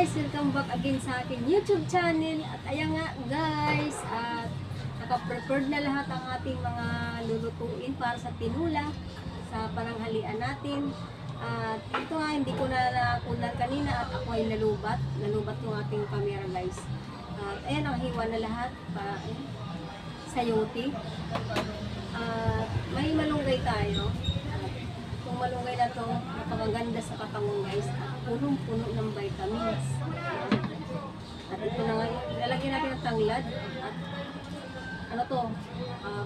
guys! Welcome back again sa aking YouTube channel. At ayan nga guys, at naka-prepared na lahat ang ating mga lulutuin para sa tinula, sa paranghalian natin. At ito nga, hindi ko na nakunan kanina at ako ay nalubat yung ating camera guys. At ayan, nakahiwa na lahat para sayote. At may malunggay tayo. Itong malunggay na to, napakaganda sa katawan guys. At punong-puno ng vitamins. At ito na nga, lalagyan natin ng tanglad. At ano to,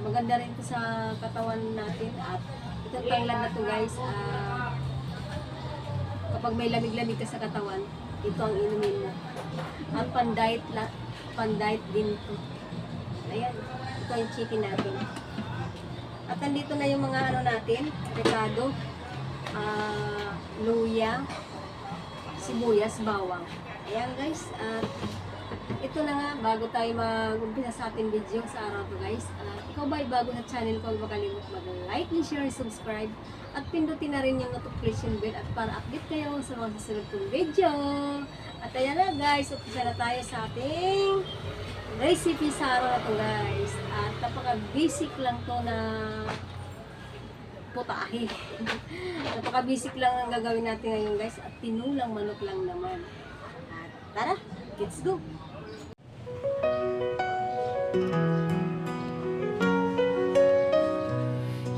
maganda rin to sa katawan natin. At itong tanglad na to guys, kapag may lamig-lamig ka sa katawan, ito ang inumin mo. At pan-diet din to. Ayan, ito yung chicken natin. At nandito na yung mga ano natin, rekado, luya, sibuyas, bawang. Ayan guys, at ito na nga, bago tayo mag-umpisa sa ating video sa araw to guys. Ikaw ba ay bago sa channel ko, huwag makalimut mag-like, share, subscribe, at pindutin na rin yung notification bell at para update kayo sa mga susunod kong video. At ayan na guys, umpisa na tayo sa ating recipe sa araw na to guys. At napaka-basic lang to na putahe. Napaka-basic lang ang gagawin natin ngayon guys. At tinulang manok lang naman. At tara, let's go!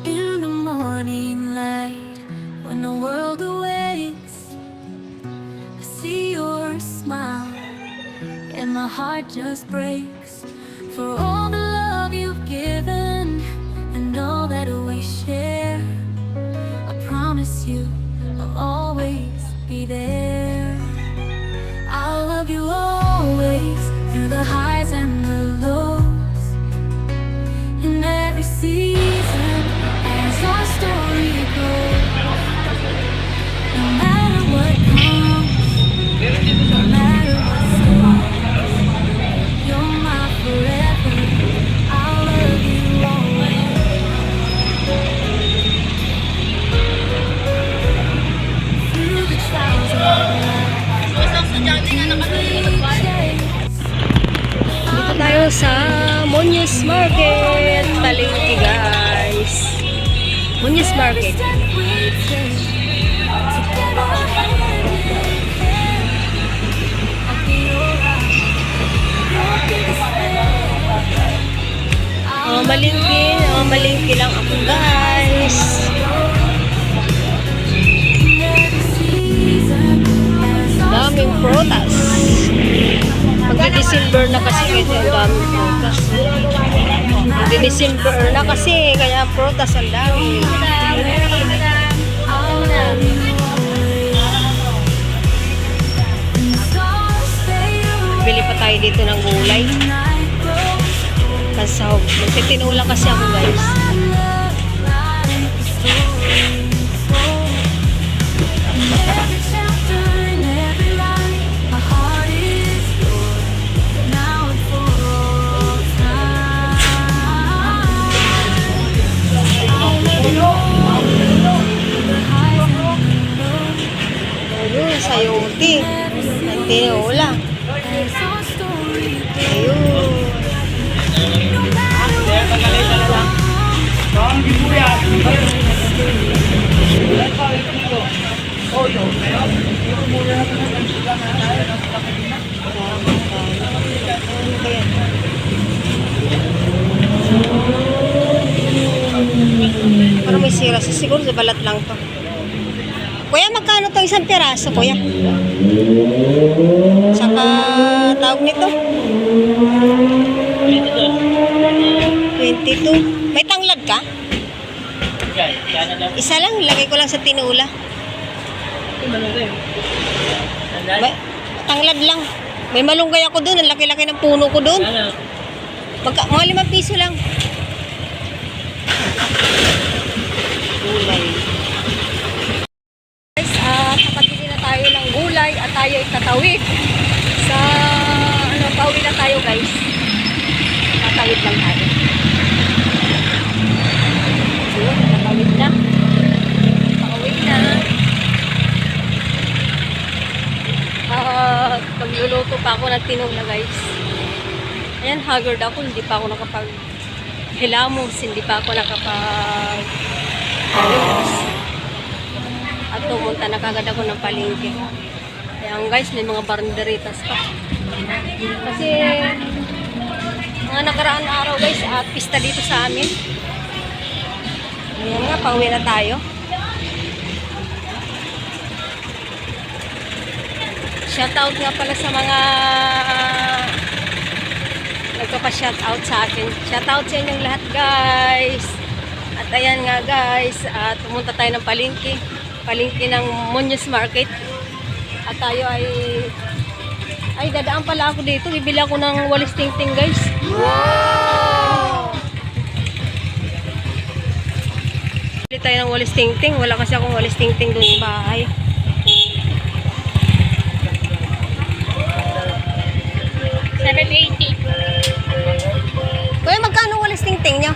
In the morning light, when the world awakes, I see your smile and my heart just breaks for all the love you've given and all that we share. I promise you I'll always be there. I'll love you always through the highs and the lows, in every season as our story goes. No matter what comes, no matter what stays, you're my forever. I'll love you always. Through the trials of life, Dito tayo sa Muñoz Market, Palengke guys. Muñoz Market. Malingki lang ako guys. Daming prutas. Magdi-December na kasi ito ang daming prutas. Magdi-December na kasi kaya prutas ang dami. Bili pa tayo dito ng gulay. Kasahog. Magtitinula kasi ako guys. Ayun, sayote. Nagtinula. Ayun. Parang may sira. Siguro sa balat lang to. Kuya, magkano to isang piraso, kuya? Saka tawag nito? 22. May tanglad ka? Isa lang, lagay ko lang sa tinula. Tanglad lang. May malunggay ako doon, ang laki-laki ng puno ko doon. Mga 5 piso lang. Gulay. Guys, nakabili na tayo ng gulay at tayo ay tatawid. Sa, pauwi na tayo guys. Tatawid lang tayo. Tatawid na. Pauwi na. Magluluto pa ako ng tinola guys. Ayan, haggard ako. Hindi pa ako hilamos. Hindi pa ako ayos. At pumunta na kagad ako ng palengke. Ayan guys, may mga baranderitas pa. Kasi mga nakaraan araw guys, at pista dito sa amin. Ayan nga, pauwi na tayo. Shoutout nga pala sa mga nagpapa-shoutout sa akin. Shoutout sa inyong lahat guys. At ayan nga guys, at pumunta tayo ng palengke. Palengke ng Muñoz Market. At tayo ay dadaan pala ako dito. Bibili ako ng walis tingting guys. Wow! Bibili tayo ng walis tingting. Wala kasi akong walis tingting doon sa bahay. $7.80. Kuya, magkano walis tingting niya?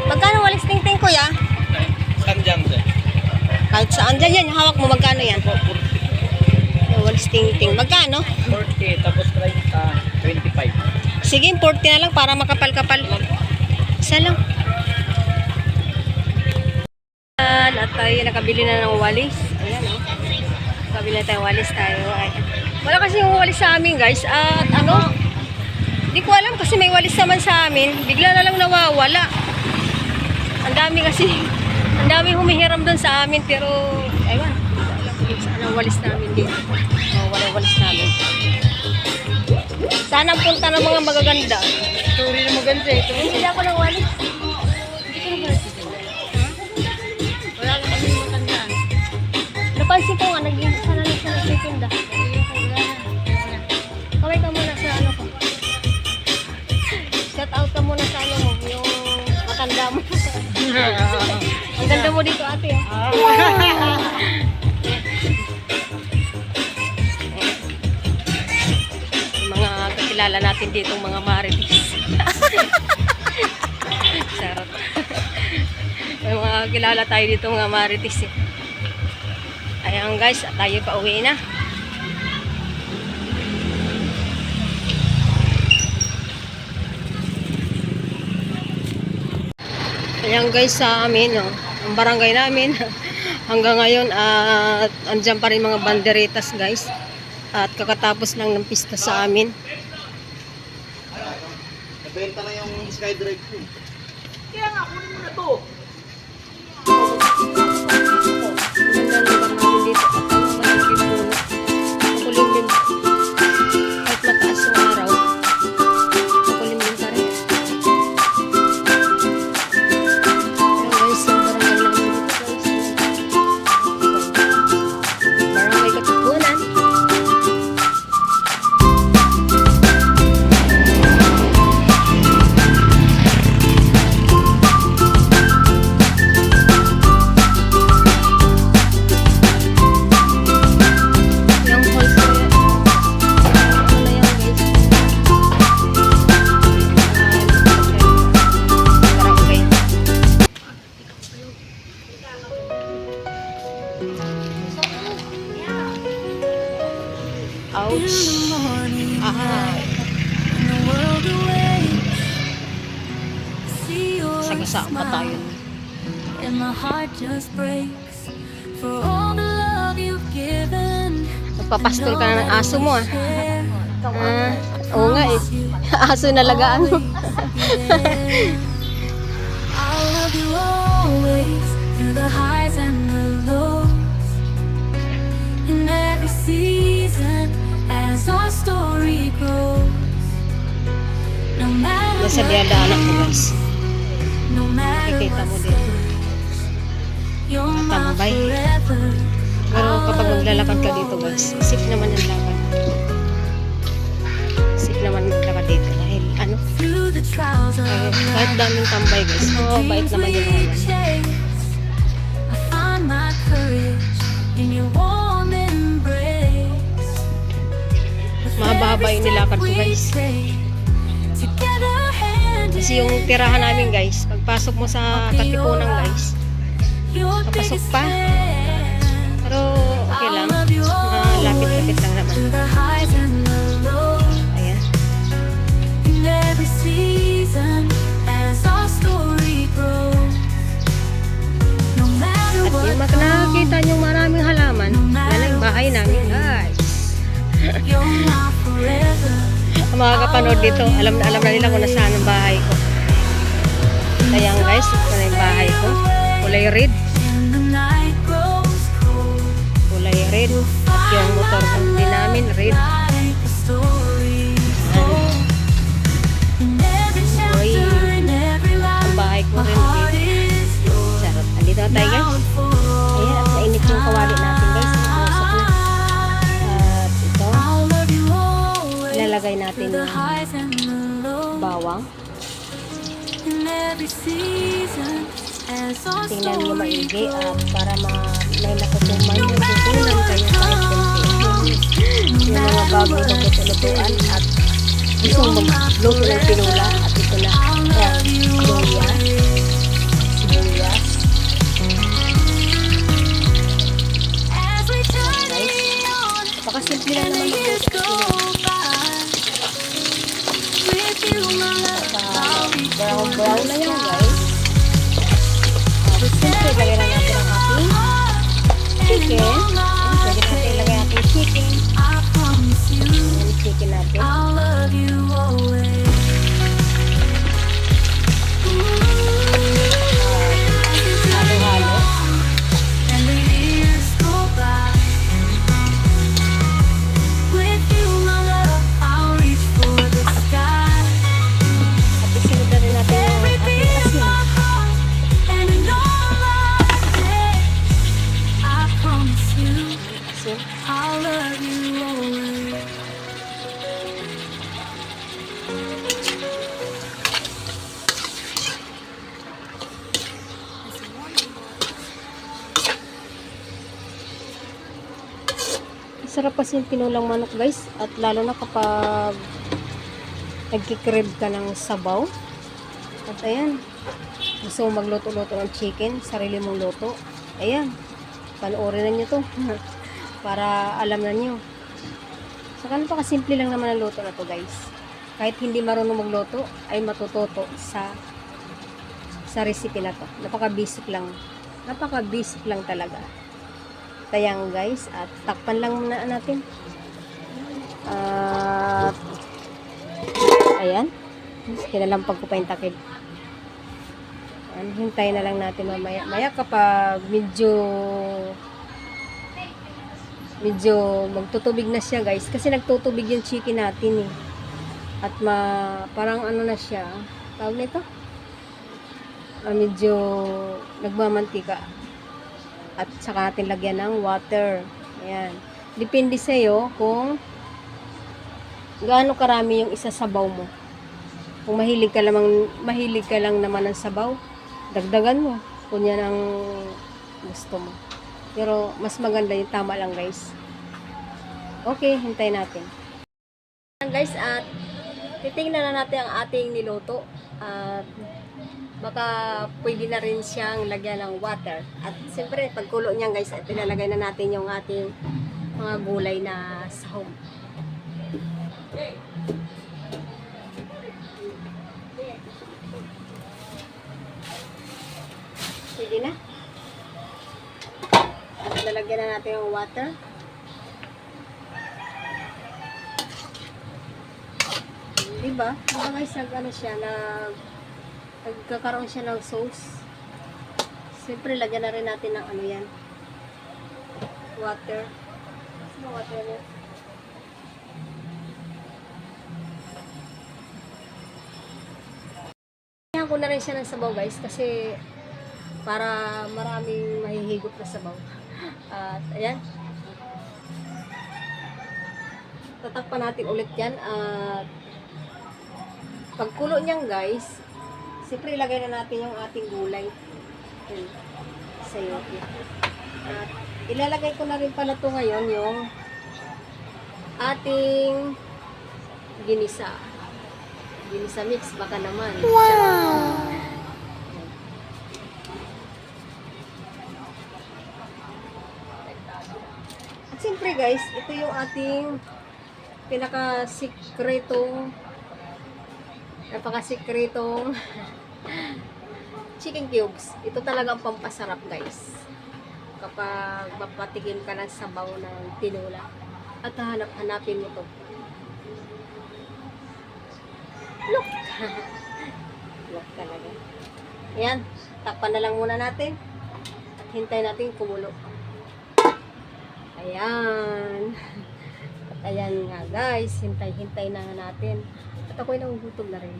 Magkano walis tingting kuya? Saan dyan, sir? Kahit saan dyan yan, hawak mo, magkano yan? Walis tingting. Magkano? 40, tapos 30, 25. Sige, 40 na lang para makapal-kapal. Isa lang. At tayo nakabili na ng walis. Ayan o. Nakabili na tayo walis tayo. Ayan. Wala kasi yung walis sa amin guys. At ano, hindi ko alam kasi may walis naman sa amin. Bigla na lang nawawala. Ang dami kasi, ang dami humihiram doon sa amin. Pero, ayun, saan ang walis namin dito. Wala walis namin. Sana ang punta ng mga magaganda. Sorry na maganda eh. Hindi ako ng walis. Wala na kami maganda. Napansin ko nga, sana lang siya nagtitinda. Kaway ka muna sa ano ko. Shout out ka muna sa ano mo, yung matanda mo. Ang ganda mo dito ate. Mga kakilala natin dito, mga marites. Sarap. May mga kakilala tayo dito, mga marites eh. Ayan guys, tayo pa uwi na. Ayan guys, sa amin, oh, ang barangay namin, hanggang ngayon, at andyan pa rin mga banderitas guys. At kakatapos lang ng pista sa amin. Nabenta na yung Skydrive ko. Kaya nga, kunin mo na to. Ang ganda ng lugar namin dito. At ang maligid puno. Makulimlim. Kahit mataas yung araw, makulimlim pa rin. Ayan guys, yung barangay namin dito guys. Barangay Katipunan. Yung wholesale. Ano na yan guys? Barangay. Ouch. Sagasaan pa tayo. And my heart just breaks for all the love you've given. Magpapastol ka na ng aso mo ah. Oo nga eh. Aso na lagaan mo. I'll love you always through the highs and the lows. In every season as our story grows. No matter Nasa diadaanan ko guys. no matter Nakikita mo what's din. you're my Tambay. forever. Pero kapag maglalakad ka dito guys, safe naman ang lakad. Safe naman maglakad dito dahil ano, Through the trials of kahit daming tambay guys, bait naman yung mga yan. I find my courage in your warm embrace. Mahaba-haba yung nilakad ko guys. Together hand in Kasi yung tirahan namin guys, pagpasok mo sa Katipunan guys, your papasok biggest pa. fan. Pero You're my forever. Ang mga kapanood dito, alam na nila kung nasaan ang bahay ko. Kaya guys, ito na yung bahay ko. Kulay red. When the night grows cold, Kulay red. At yung motor din namin, red. like a story told. In every chapter, in every Ang line, bahay ko my rin heart red. is yours. Charot. Andito na tayo guys. Now and for Ayan, at nainit yung kawali natin guys. Nakusok na. At ito, I'll love you always. ilalagay natin Through the yung highs and the lows. bawang. In every season, as our Tingnan nyo story maigi at goes. para may natutuman yung tutunan kayo kahit konti. Yung mga bagong magtutulutuan at gustong magluto ng tinula at ito na. Ayan, sibuyas. Sibuyas. As we Guys, journey on, napakasimple lang and the naman years magluto go ng tinula. by. With you, my love, I'll reach for Brown the na yan sky. guys. At siyempre, lagyan na natin ang ating chicken. Pwede natin ilagay ang ating chicken. I promise you, Yung chicken natin. I'll love you always. Halo-halo. And the years go by. With you, my love, I'll reach for the sky. At isunod na rin natin yung Every ating beat of asin. my heart, and in all I say, I promise you, Asin. I'll love you always. Sarap kasi yung tinulang manok guys. At lalo na kapag nagkikrib ka ng sabaw. At ayan. Gusto mo magluto-luto ng chicken. Sarili mong luto. Ayan. Panoorin na nyo to. Para alam na nyo. Saka napakasimple lang naman ang luto na to guys. Kahit hindi marunong magluto, ay matututo sa recipe na to. Napaka-basic lang. Napaka-basic lang talaga. Tayang guys, at takpan lang muna natin. At ayan. Kinalampag ko pa yung takip. Ayan, hintayin na lang natin mamaya. Maya kapag medyo magtutubig na siya guys. Kasi nagtutubig yung chicken natin eh. At parang ano na siya. Tawag nito? Medyo nagmamantika. At saka natin lagyan ng water. Ayan. Depende sa'yo kung gaano karami yung isasabaw mo. Kung mahilig ka lang naman ng sabaw, dagdagan mo. Kung yan ang gusto mo. Pero mas maganda yung tama lang guys. Okay, hintayin natin. Guys, at titingnan na natin ang ating niluto. At baka pwede na rin siyang lagyan ng water. At siyempre, pagkulo niyan guys, at ilalagay na natin yung ating mga gulay na sahog. Pwede na. At lalagyan na natin yung water. Diba? Diba guys, ano siya, nagkakaroon siya ng sauce. Siyempre, lagyan na rin natin ng ano yan. Water. Ano water niya? Kaya ko na rin siya ng sabaw guys, kasi para maraming mahihigop na sabaw. At ayan. Tatakpan natin ulit yan. At pagkulo niyan guys, siyempre ilagay na natin yung ating gulay. Ayan, sa yoke. At ilalagay ko na rin pala to ngayon yung ating ginisa. Ginisa mix, baka naman. Wow! At siyempre guys, ito yung ating napakasikretong chicken cubes. Ito talaga ang pampasarap guys kapag mapatikim ka ng sabaw ng tinula. At hanapin mo to. Look! Look talaga. Ayan, takpan na lang muna natin. At hintay natin kumulo. Ayan. At ayan nga guys, hintay na nga natin. At ako'y nagugutom na rin.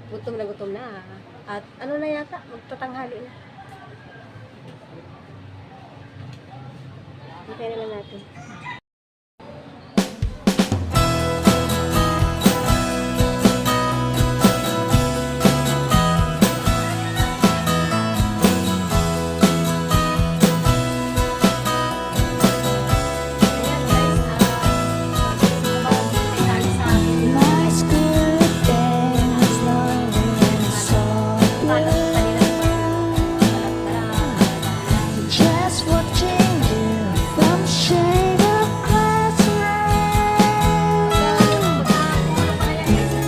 Gutom na. At ano na yata, magtatanghali na. Hintay na lang natin. My spirit bears longing so just watching you from shade of glass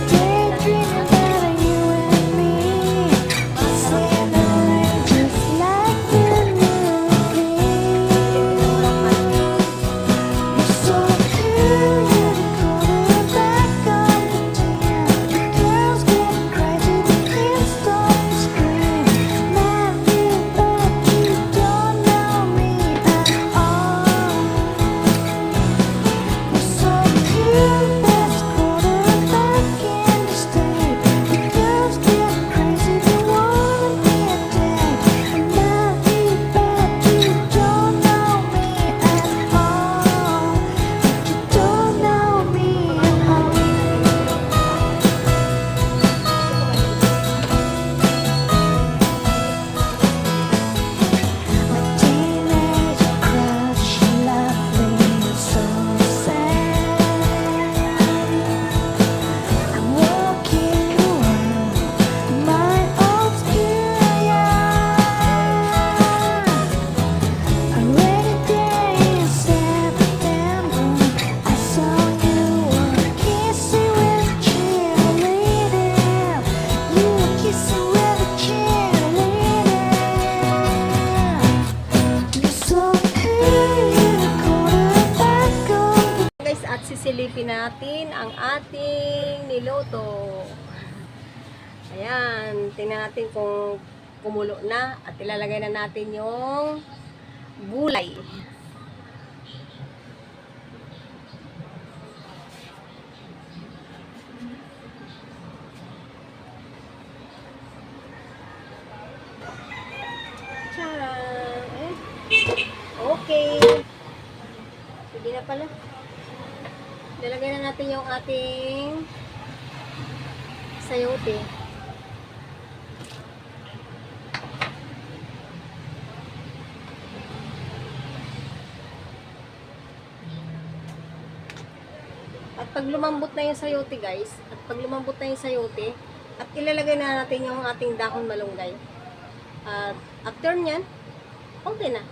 daydream about you and me, seeing the rain just like the movie. You're so cool, you're the quarterback on the team. The girls get crazy, they can't stop to scream. Man, you bet you don't know me at all. You're so cool, best quarterback in the state. The girls get crazy, they wanna be a date. And man, you bet you don't know me at all. You don't know me at all. My teenage crush, laughing so sad. I'm walking around my old schoolyard. A rainy day in September, I saw you were kissing with a cheerleader. You were kissing with a cheerleader. You're so cool, you're the quarterback of the Guys, at sisilipin natin ang ating niluto. Ayan, tingnan natin kung kumulo na at ilalagay na natin yung gulay. Tcharam! Okay. Sige na pala. Lalagay na natin yung ating sayote. At pag lumambot na yung sayote guys, at ilalagay na natin yung ating dahon malunggay. At after nyan, okay na.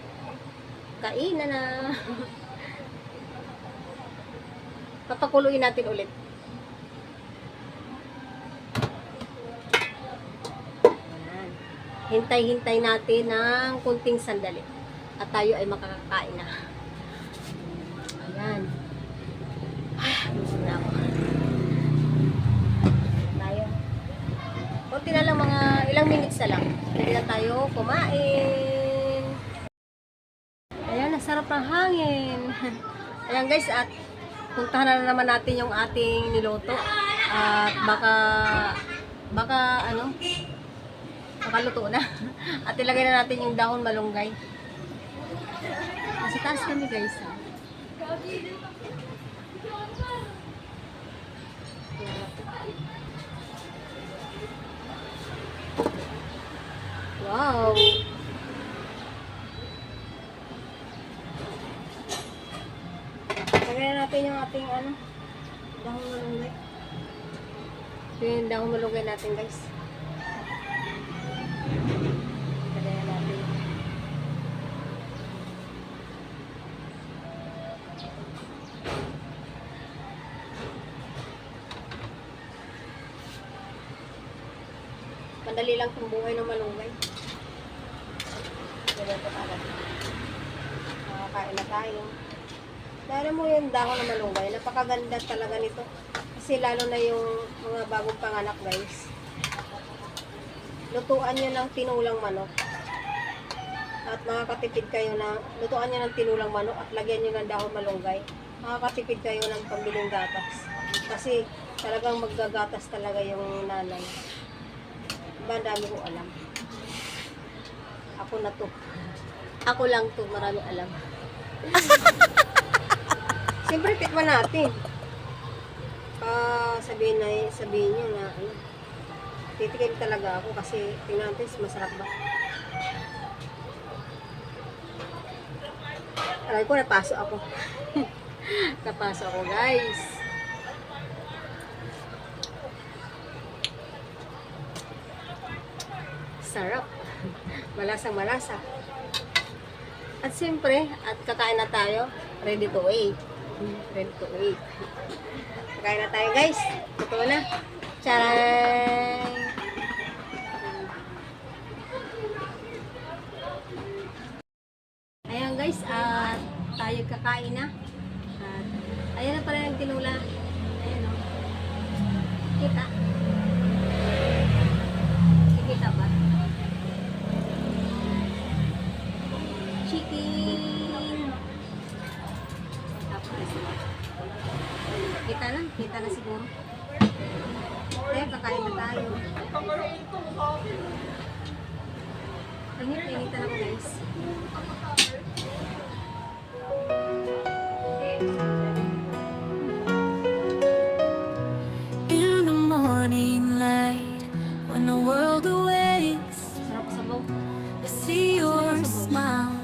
Kainan na. Papakuluin natin ulit. Ayan. Hintay-hintay natin ng kunting sandali. At tayo ay makakakain na. Ayan. Busog na ako. Tayo. Kunti na lang, mga ilang minutes na lang. Hindi na tayo kumain. Ayan, nasarap ng hangin. Ayan guys, at puntahan na naman natin yung ating niluto. At baka luto na. At ilagay na natin yung dahon malunggay. Kasi taas kami guys. Wow! Lagyan natin yung ating dahon malunggay. Ito yung dahon malunggay natin guys. Lagyan natin. Madali lang itong buhay ng malunggay. Ganyan po talaga. Makakain na tayo. Alam mo yung dahon ng malunggay, napakaganda talaga nito. Kasi lalo na yung mga bagong panganak guys. Lutuan nyo ng tinulang manok. At makakatipid kayo na, lutuan nyo ng tinulang manok at lagyan nyo ng dahon malunggay. Makakatipid kayo ng pambiling gatas. Kasi talagang maggagatas talaga yung nanay. Diba, dami ko alam. Ako na to. Ako lang to, marami alam. Siyempre, tikman natin. Sabihin nyo na, ano, titikim talaga ako kasi tingnan natin, masarap ba? Aray ko, napasok ako. Napasok ako, guys. Sarap. Malasang malasa. At siyempre, at kakain na tayo. Ready to eat. Ready to eat. Kakain na tayo, guys. Totoo na. Charay! Ayan, guys. At tayo kakain na. At ayan na pala yung tinula. Ayan, o. Kita. Kita ba? Chicken. Tapos, kita na siguro. Eh, kakain na tayo. Ingit-ingitan ako, guys. In the morning light, when the world awakes, Sarap sabaw. I see your smile,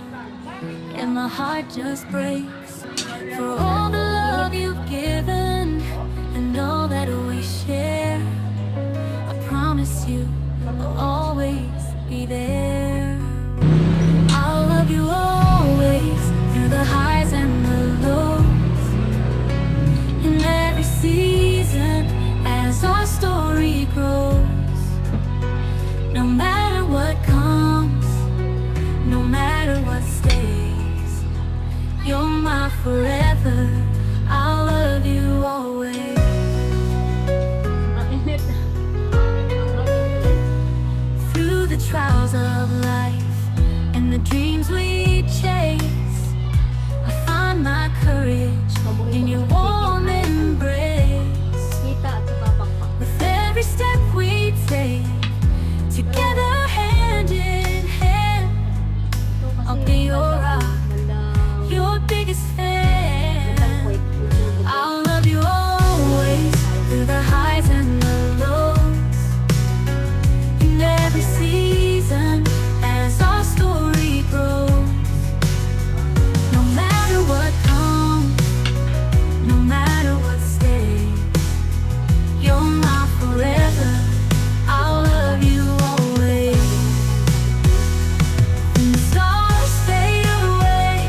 and my heart just breaks for all the love you've given and all that we share. I promise you I'll always be there. I'll love you always through the highs and the lows, in every season as our story grows. No matter what comes, no matter what stays, you're my forever. I'll love you always. Ang init. Through the trials of life and the dreams we chase, I find my courage in your warm embrace. Kita at saka pakpak. With every step we take, together hand in hand, Ito kasi I'll be your rock, bandang your biggest fan. kwek. I'll love you always through the highs and the lows, in every season as our story grows. No matter what comes, no matter what stays, you're my forever. I'll love you always. When the stars fade away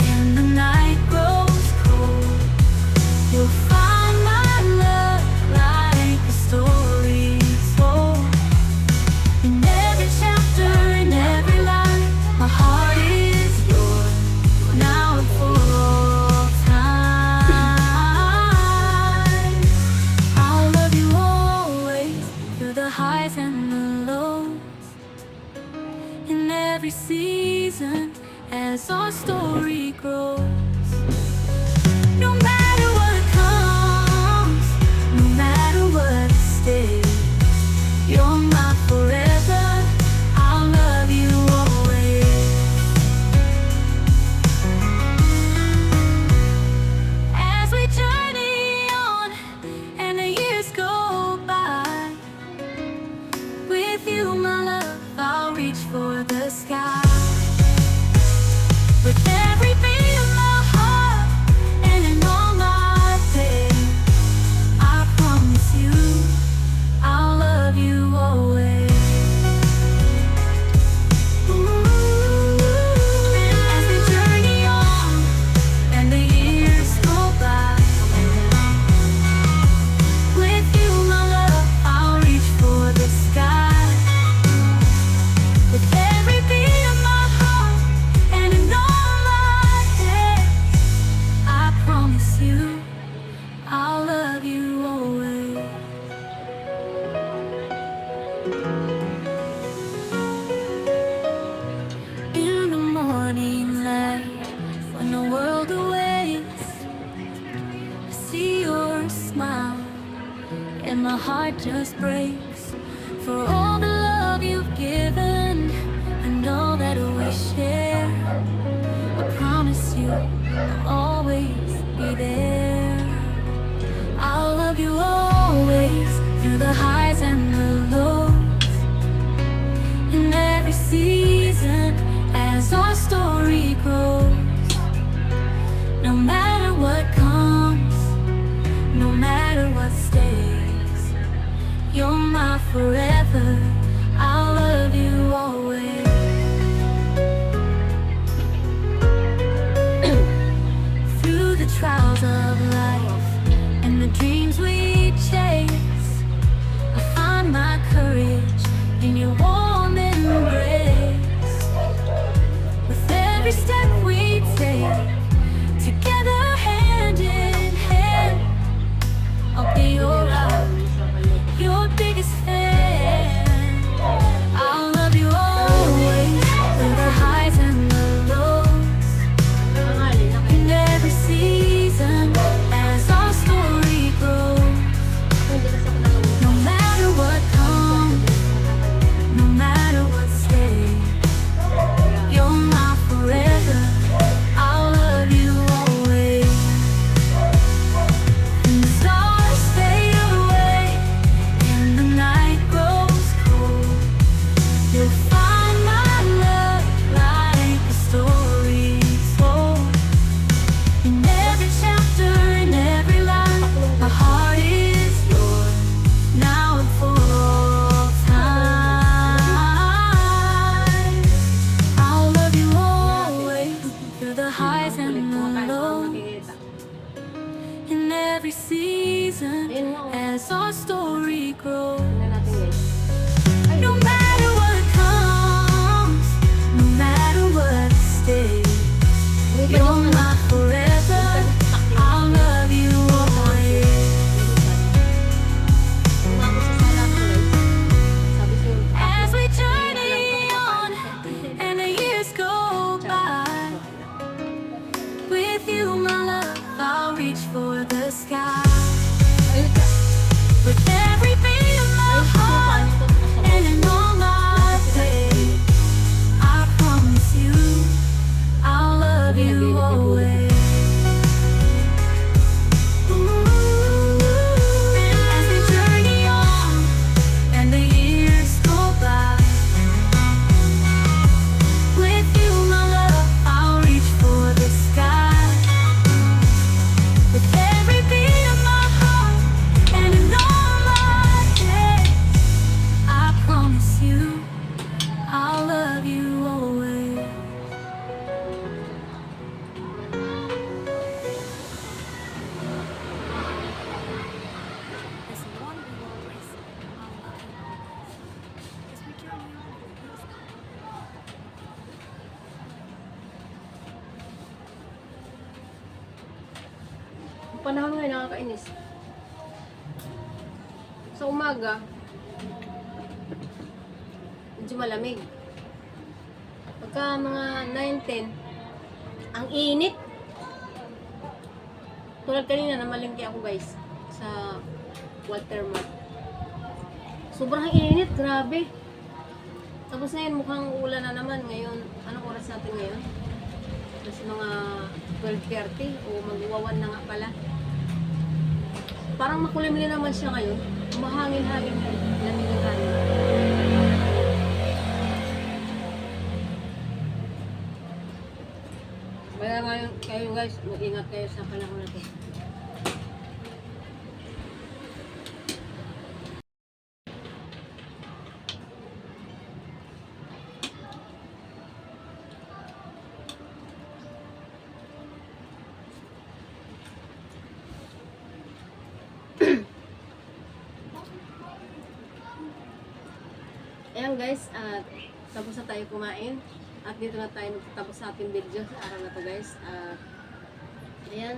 and the night grows cold, you'll find my love like a story told. In every chapter, in every line, my heart is yours, now and for all time. I'll love you always, through the highs and the lows, in every season as our story grows. No matter what comes, no matter what stays, you're my forever. I'll love you always. As we journey on and the years go by, with you, my love, I'll reach for the sky. With every beat of my heart and in all when the world awakes. I see your smile, and my heart just breaks for all the love you've given and all that we share. I promise you I'll always be there. I'll love you always through the highs and the lows, in every season as our story grows. No matter what comes, no matter what stays, you're my forever. I'll love you always. Through the trials of life and the dreams we chase, I find my courage in your warm embrace. With every step we take, together hand in hand, I'll be your rock, your biggest fan. I'll love you always through the highs and the lows, in every season as our story grows. No matter what comes, no matter what stays, you're my forever. I'll love you always. And the stars fade away and the night grows cold, you'll find my love like a story told. In every chapter, in every line, my heart is yours, now and for all time. I'll love you always through the highs and the lows, in every season as our story grows. No matter what comes, no matter what stays, you're my forever. I'll love you always. As we journey on and the years go by, with you, my love, I'll reach for the sky. With every beat of my heart and in all my days, I promise you I'll love you always. As we journey on and the years go by, with you, my love, I'll reach for the sky. With every beat of my heart and in all my days, I promise you I'll love you always. As one we always, I'll love you always. As we journey on the years go by. Ang panahon ngayon nakakainis. Sa umaga, medyo malamig. Pagka mga 9-10, ang init. Tulad kanina, namalingki ako guys sa Watermark. Sobrang init, grabe. Tapos ngayon, mukhang ulan na naman ngayon. Anong oras natin ngayon? Kasi mga 12:30 o mag-1 na nga pala. Parang makulimlim naman siya ngayon. Mahangin-hangin, lamig ng hangin. Kaya ngayon kayo guys, mag-ingat kayo sa panahon na ito. Ayan guys, at tapos na tayo kumain. At dito na tayo magtatapos sa ating video sa araw na to guys. Ayan,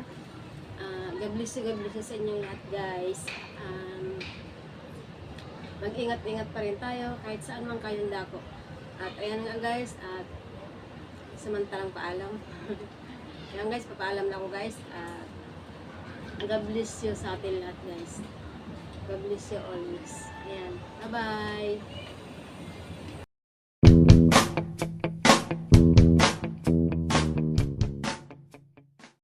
God bless you sa inyong lahat guys. Mag-ingat-ingat pa rin tayo kahit saan man kayong dako. At ayan nga guys, at samantalang paalam. Ayan guys, papaalam na ako guys. God bless you sa atin lahat guys. God bless you always. Ayan. Bye-bye.